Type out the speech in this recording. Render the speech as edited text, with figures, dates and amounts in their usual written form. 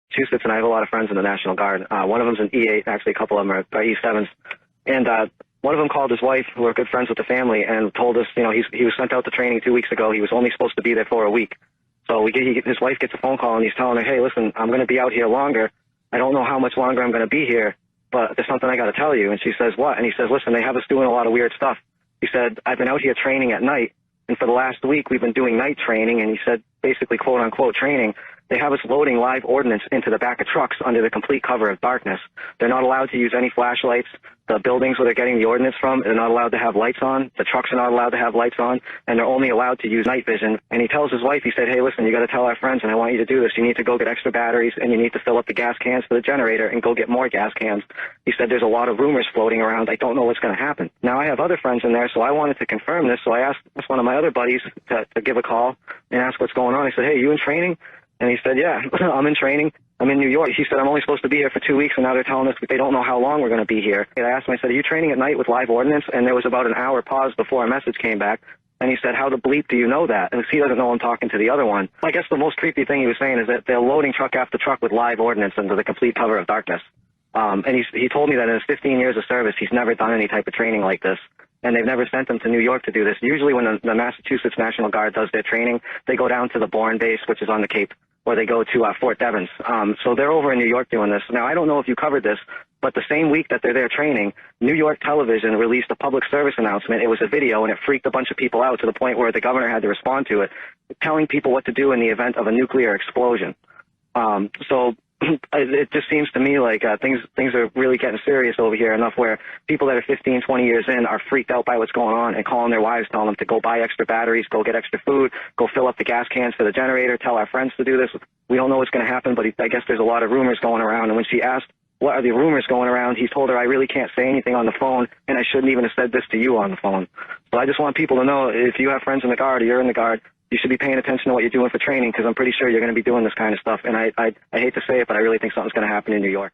Massachusetts, and I have a lot of friends in the National Guard. One of them's an E8, actually a couple of them are E7s. And one of them called his wife, who are good friends with the family, and told us, you know, he was sent out to training 2 weeks ago. He was only supposed to be there for a week. So his wife gets a phone call, and he's telling her, hey, listen, I'm going to be out here longer. I don't know how much longer I'm going to be here, but there's something I got to tell you. And she says, what? And he says, listen, they have us doing a lot of weird stuff. He said, I've been out here training at night, and for the last week we've been doing night training, and he said, basically, quote-unquote training. They have us loading live ordnance into the back of trucks under the complete cover of darkness. They're not allowed to use any flashlights. The buildings where they're getting the ordnance from, they're not allowed to have lights on. The trucks are not allowed to have lights on, and they're only allowed to use night vision. And he tells his wife, he said, hey, listen, you got to tell our friends, and I want you to do this. You need to go get extra batteries, and you need to fill up the gas cans for the generator and go get more gas cans. He said, there's a lot of rumors floating around. I don't know what's going to happen. Now, I have other friends in there, so I wanted to confirm this, so I asked one of my other buddies to give a call and ask what's going on. I said, hey, you in training? And he said, yeah, I'm in training. I'm in New York. He said, I'm only supposed to be here for 2 weeks, and now they're telling us they don't know how long we're going to be here. And I asked him, I said, are you training at night with live ordnance? And there was about an hour pause before a message came back. And he said, how the bleep do you know that? And he doesn't know I'm talking to the other one. I guess the most creepy thing he was saying is that they're loading truck after truck with live ordnance under the complete cover of darkness. And he told me that in his 15 years of service, he's never done any type of training like this. And they've never sent them to New York to do this. Usually when the Massachusetts National Guard does their training, they go down to the Bourne base, which is on the Cape, or they go to Fort Devens. So they're over in New York doing this. Now, I don't know if you covered this, but the same week that they're there training, New York television released a public service announcement. It was a video, and it freaked a bunch of people out to the point where the governor had to respond to it, telling people what to do in the event of a nuclear explosion. So it just seems to me like things are really getting serious over here, enough where people that are 15, 20 years in are freaked out by what's going on and calling their wives, telling them to go buy extra batteries, go get extra food, go fill up the gas cans for the generator, tell our friends to do this. We don't know what's going to happen, but I guess there's a lot of rumors going around. And when she asked, what are the rumors going around, he told her, I really can't say anything on the phone, and I shouldn't even have said this to you on the phone. So I just want people to know, if you have friends in the Guard or you're in the Guard, you should be paying attention to what you're doing for training, because I'm pretty sure you're going to be doing this kind of stuff. And I hate to say it, but I really think something's going to happen in New York.